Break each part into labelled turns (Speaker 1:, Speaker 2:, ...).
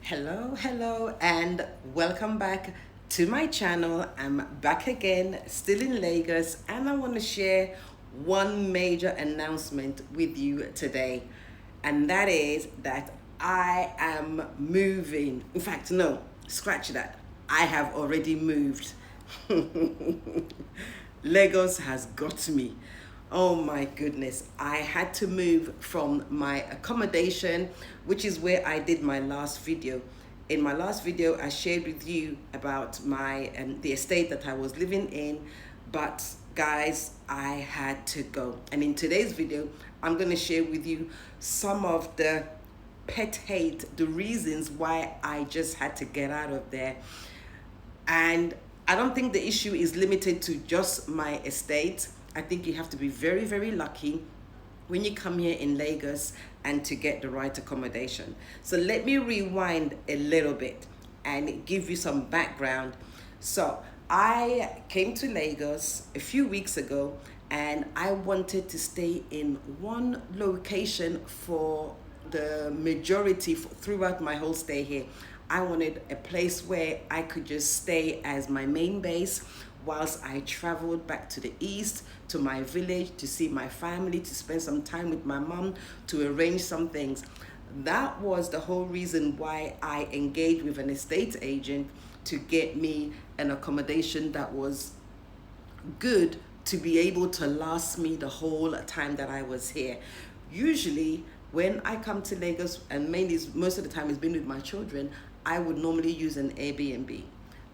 Speaker 1: Hello, and welcome back to my channel. I'm back again, still in Lagos, and I want to share one major announcement with you today, and that is that I am moving. In fact, no, scratch that. I have already moved. Lagos has got me. Oh my goodness. I had to move from my accommodation, which is where I did my last video. In my last video, I shared with you about my the estate that I was living in, but guys, I had to go. And in today's video, I'm going to share with you some of the pet hate, the reasons why I just had to get out of there. And I don't think the issue is limited to just my estate. I think you have to be very, very lucky when you come here in Lagos and to get the right accommodation. So let me rewind a little bit and give you some background. So I came to Lagos a few weeks ago and I wanted to stay in one location for the majority throughout my whole stay here. I wanted a place where I could just stay as my main base whilst I traveled back to the east, to my village, to see my family, to spend some time with my mom, to arrange some things. That was the whole reason why I engaged with an estate agent to get me an accommodation that was good to be able to last me the whole time that I was here. Usually, when I come to Lagos, and mainly most of the time it's been with my children, I would normally use an Airbnb.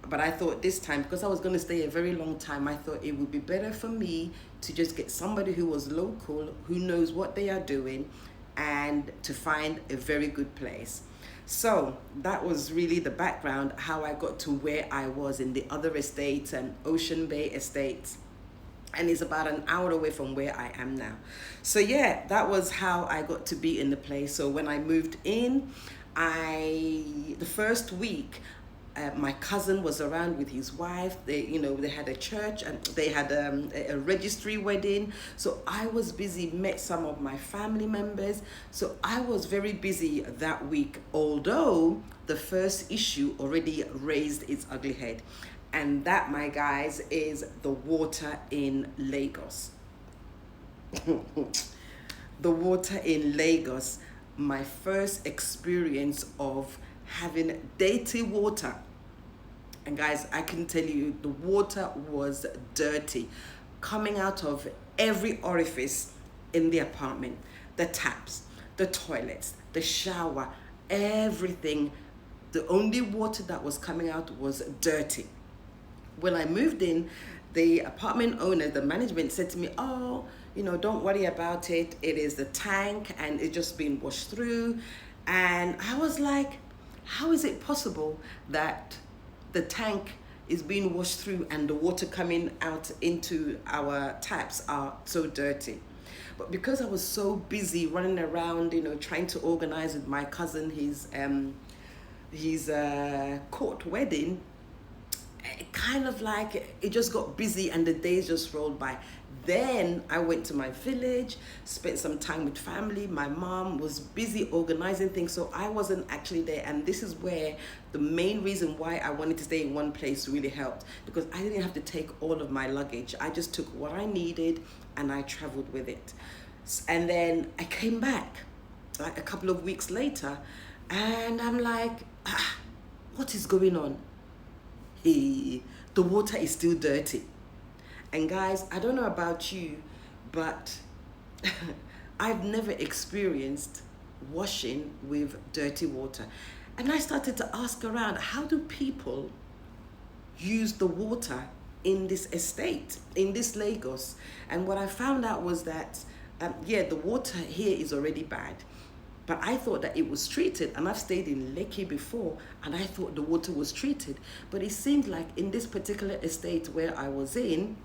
Speaker 1: But I thought this time, because I was going to stay a very long time, I thought it would be better for me to just get somebody who was local, who knows what they are doing, and to find a very good place. So that was really the background, how I got to where I was in the other estates and Ocean Bay estates. And it's about an hour away from where I am now. So yeah, that was how I got to be in the place. So when I moved in, the first week, my cousin was around with his wife. They had a church and they had a registry wedding. So I was busy, met some of my family members. So I was very busy that week, although the first issue already raised its ugly head. And that, my guys, is the water in Lagos. The water in Lagos, my first experience of having dirty water. And guys, I can tell you, the water was dirty, coming out of every orifice in the apartment. The taps, the toilets, the shower, everything. The only water that was coming out was dirty. When I moved in, the apartment owner, the management said to me, oh, don't worry about it. It is the tank and it's just been washed through. And I was like, how is it possible that the tank is being washed through and the water coming out into our taps are so dirty? But because I was so busy running around, trying to organize with my cousin his court wedding, it kind of like it just got busy and the days just rolled by. Then I went to my village, spent some time with family. My mom was busy organizing things, so I wasn't actually there. And this is where the main reason why I wanted to stay in one place really helped, because I didn't have to take all of my luggage. I just took what I needed and I traveled with it. And then I came back like a couple of weeks later and I'm like, what is going on? The water is still dirty. And guys, I don't know about you, but I've never experienced washing with dirty water. And I started to ask around, how do people use the water in this estate, in this Lagos? And what I found out was that, the water here is already bad. But I thought that it was treated, and I've stayed in Lekki before, and I thought the water was treated. But it seemed like in this particular estate where I was in,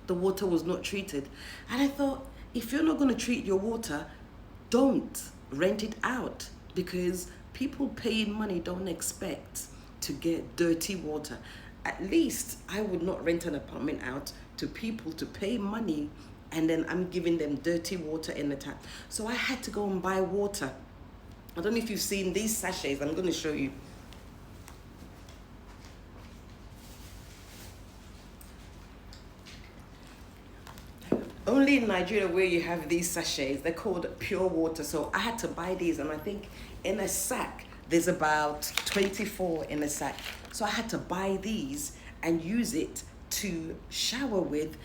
Speaker 1: the water was not treated. And I thought, if you're not going to treat your water, don't rent it out, because people paying money don't expect to get dirty water. At least I would not rent an apartment out to people to pay money and then I'm giving them dirty water in the tap. So I had to go and buy water I don't know if you've seen these sachets. I'm going to show you. Only in Nigeria where you have these sachets, they're called pure water. So I had to buy these, and I think in a sack, there's about 24 in a sack. So I had to buy these and use it to shower with,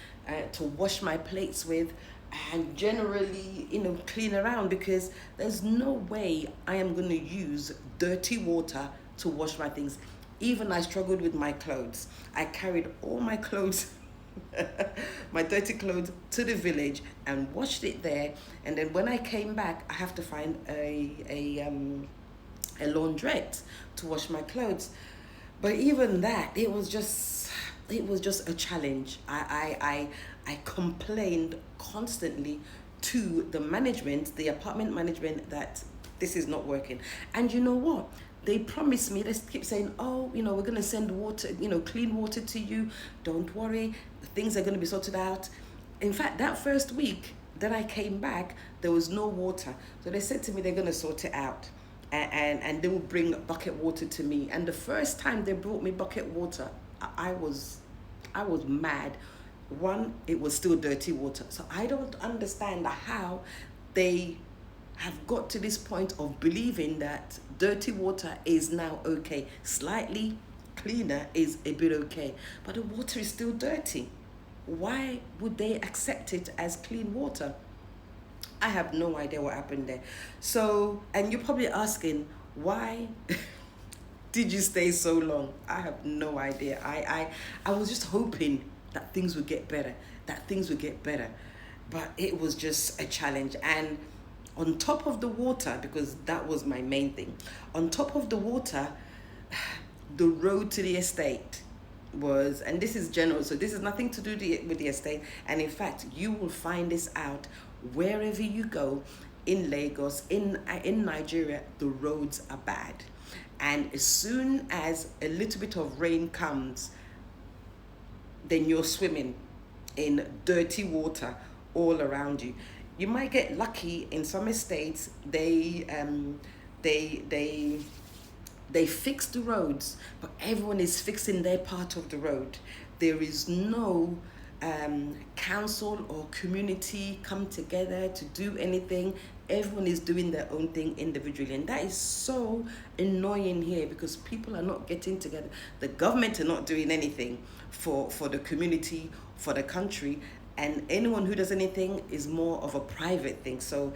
Speaker 1: to wash my plates with, and generally, clean around, because there's no way I am going to use dirty water to wash my things. Even I struggled with my clothes. I carried all my clothes my dirty clothes to the village and washed it there, and then when I came back, I have to find a laundrette to wash my clothes. But even that, it was just a challenge. I complained constantly to the management, the apartment management, that this is not working. And you know what? They promised me, they keep saying, oh, we're going to send water, clean water to you. Don't worry, things are going to be sorted out. In fact, that first week that I came back, there was no water. So they said to me, they're going to sort it out. And they will bring bucket water to me. And the first time they brought me bucket water, I was mad. One, it was still dirty water. So I don't understand how they have got to this point of believing that dirty water is now okay. Slightly cleaner is a bit okay, but the water is still dirty. Why would they accept it as clean water? I have no idea what happened there. So, and you're probably asking, why did you stay so long? I have no idea. I was just hoping that things would get better, but it was just a challenge. And on top of the water, because that was my main thing, on top of the water, the road to the estate was, and this is general, so this is nothing to do with the estate, and in fact, you will find this out wherever you go in Lagos, in Nigeria, the roads are bad. And as soon as a little bit of rain comes, then you're swimming in dirty water all around you. You might get lucky in some estates. They fix the roads, but everyone is fixing their part of the road. There is no council or community come together to do anything. Everyone is doing their own thing individually, and that is so annoying here, because people are not getting together. The government are not doing anything for the community, for the country, and anyone who does anything is more of a private thing. So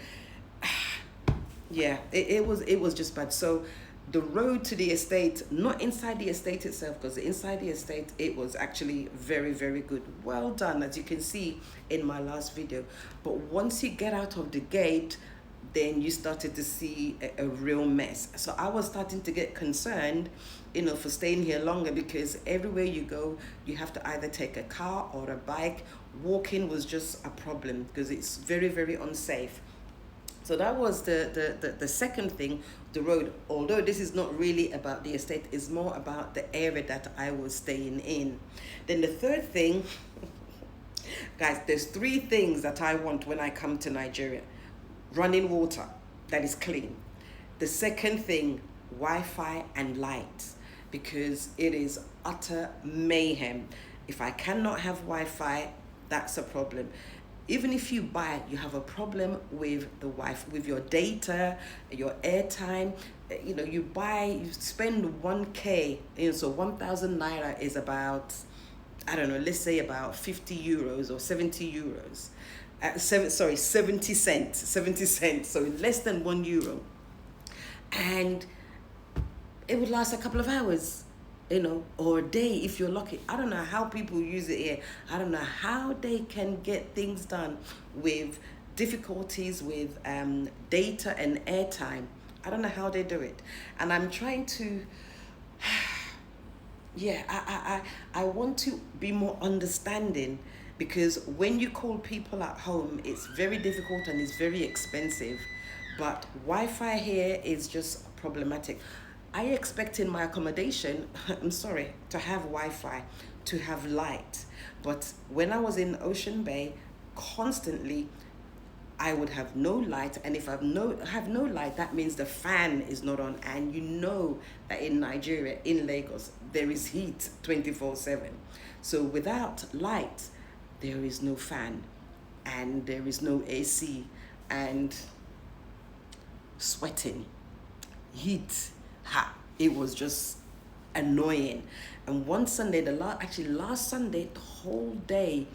Speaker 1: yeah, it was just bad. So the road to the estate, not inside the estate itself, because inside the estate it was actually very, very good, well done, as you can see in my last video. But once you get out of the gate, then you started to see a real mess. So I was starting to get concerned, for staying here longer, because everywhere you go, you have to either take a car or a bike. Walking was just a problem because it's very, very unsafe. So that was the second thing, the road. Although this is not really about the estate, it's more about the area that I was staying in. Then the third thing, guys, there's three things that I want when I come to Nigeria. Running water that is clean. The second thing, Wi-Fi and light, because it is utter mayhem. If I cannot have Wi-Fi, that's a problem. Even if you buy, you have a problem with the Wi-Fi, with your data, your airtime. You spend 1K, so 1,000 naira is about, I don't know, let's say about 50 euros or 70 euros. 70 cents, so less than €1. And it would last a couple of hours, or a day if you're lucky. I don't know how people use it here. I don't know how they can get things done with difficulties with data and airtime. I don't know how they do it. And I'm trying to, I want to be more understanding, because when you call people at home, it's very difficult and it's very expensive. But Wi-Fi here is just problematic. I expect in my accommodation, I'm sorry, to have Wi-Fi, to have light. But when I was in Ocean Bay, constantly, I would have no light, and if I have no light, that means the fan is not on. And you know that in Nigeria, in Lagos, there is heat 24/7. So without light, there is no fan, and there is no AC, and sweating, heat, it was just annoying. And one Sunday, actually last Sunday, the whole day,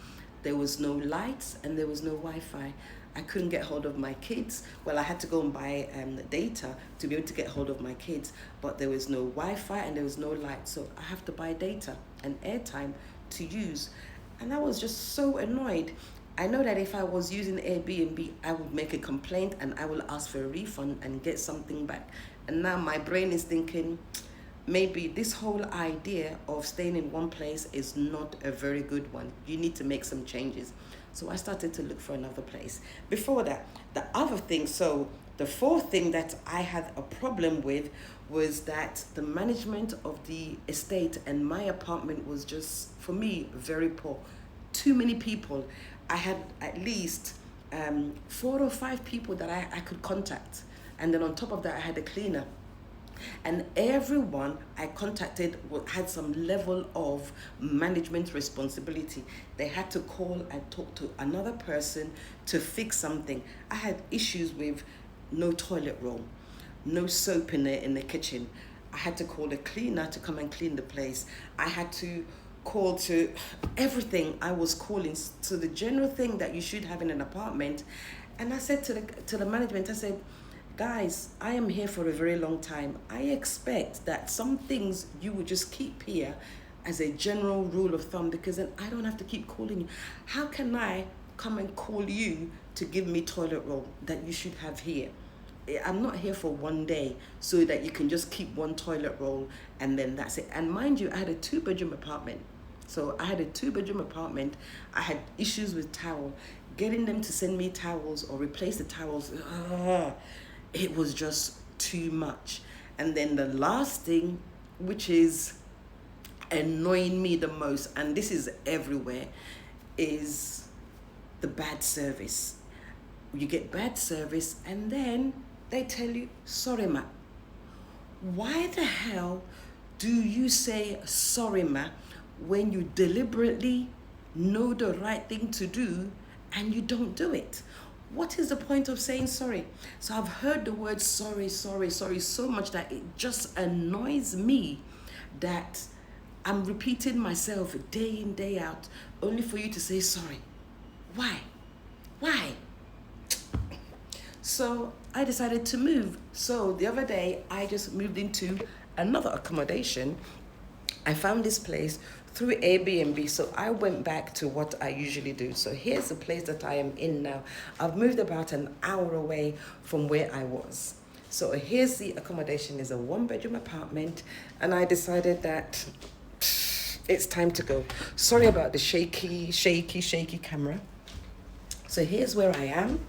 Speaker 1: there was no lights and there was no Wi-Fi. I couldn't get hold of my kids. Well, I had to go and buy data to be able to get hold of my kids, but there was no Wi-Fi and there was no light. So I have to buy data and airtime to use. And I was just so annoyed. I know that if I was using Airbnb, I would make a complaint and I will ask for a refund and get something back. And now my brain is thinking, maybe this whole idea of staying in one place is not a very good one. You need to make some changes. So I started to look for another place. Before that, the other thing, so the fourth thing that I had a problem with was that the management of the estate and my apartment was just, for me, very poor. Too many people. I had at least 4 or 5 people that I could contact. And then on top of that, I had a cleaner. And everyone I contacted had some level of management responsibility. They had to call and talk to another person to fix something. I had issues with no toilet roll, no soap in the kitchen. I had to call a cleaner to come and clean the place. I had to call to everything. I was calling to the general thing that you should have in an apartment. And I said to the management, I said, guys, I am here for a very long time. I expect that some things you would just keep here as a general rule of thumb, because then I don't have to keep calling you. How can I come and call you to give me toilet roll that you should have here? I'm not here for one day so that you can just keep one toilet roll and then that's it. And mind you, I had a 2-bedroom apartment. So I had a 2-bedroom apartment. I had issues with towel. Getting them to send me towels or replace the towels, it was just too much. And then the last thing, which is annoying me the most, and this is everywhere, is the bad service. You get bad service and then they tell you, sorry ma. Why the hell do you say sorry ma when you deliberately know the right thing to do and you don't do it? What is the point of saying sorry? So I've heard the word sorry so much that it just annoys me that I'm repeating myself day in, day out, only for you to say sorry. Why? So I decided to move. So the other day, I just moved into another accommodation. I found this place through Airbnb, so I went back to what I usually do. So here's the place that I am in now. I've moved about an hour away from where I was. So here's the accommodation. Is a 1-bedroom apartment, and I decided that it's time to go. Sorry about the shaky camera. So here's where I am.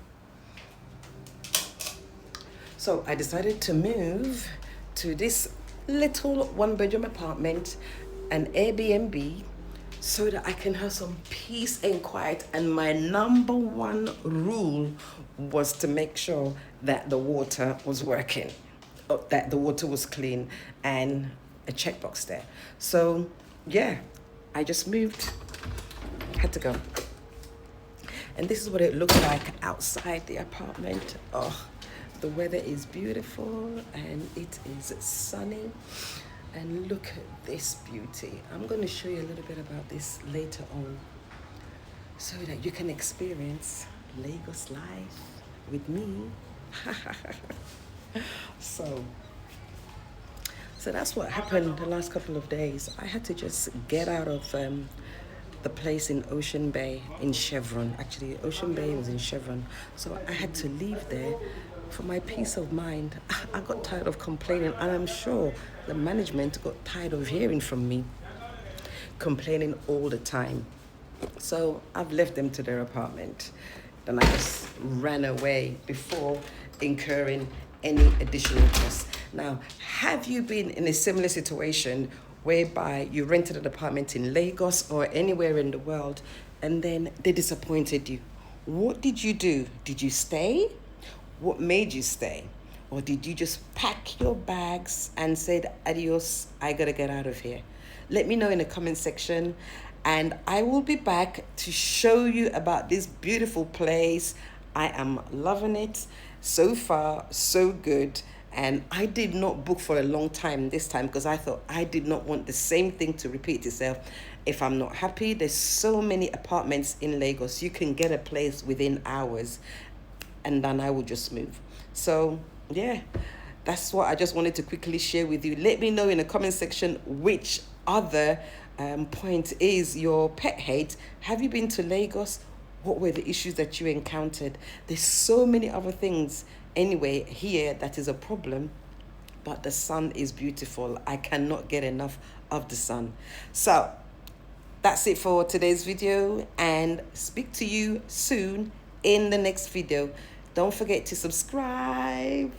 Speaker 1: So I decided to move to this little 1-bedroom apartment, an Airbnb, so that I can have some peace and quiet. And my number one rule was to make sure that the water was working, that the water was clean, and a checkbox there. So yeah, I just moved, had to go. And this is what it looks like outside the apartment. Oh, the weather is beautiful and it is sunny. And look at this beauty. I'm going to show you a little bit about this later on so that you can experience Lagos life with me. So that's what happened the last couple of days. I had to just get out of the place in Ocean Bay in Chevron. Actually, Ocean Bay was in Chevron. So I had to leave there for my peace of mind. I got tired of complaining, and I'm sure the management got tired of hearing from me complaining all the time. So I've left them to their apartment. Then I just ran away before incurring any additional costs. Now, have you been in a similar situation whereby you rented an apartment in Lagos or anywhere in the world and then they disappointed you? What did you do? Did you stay? What made you stay? Or did you just pack your bags and said, adios, I gotta get out of here? Let me know in the comment section, and I will be back to show you about this beautiful place. I am loving it. So far, so good. And I did not book for a long time this time because I thought I did not want the same thing to repeat itself. If I'm not happy, there's so many apartments in Lagos. You can get a place within hours, and then I will just move. So yeah, that's what I just wanted to quickly share with you. Let me know in the comment section which other point is your pet hate. Have you been to Lagos? What were the issues that you encountered? There's so many other things anyway here that is a problem, but the sun is beautiful. I cannot get enough of the sun. So that's it for today's video, and speak to you soon in the next video. Don't forget to subscribe.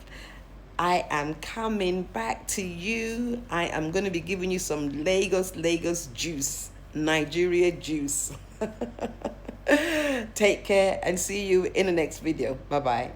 Speaker 1: I am coming back to you. I am going to be giving you some Lagos juice, Nigeria juice. Take care and see you in the next video. Bye bye.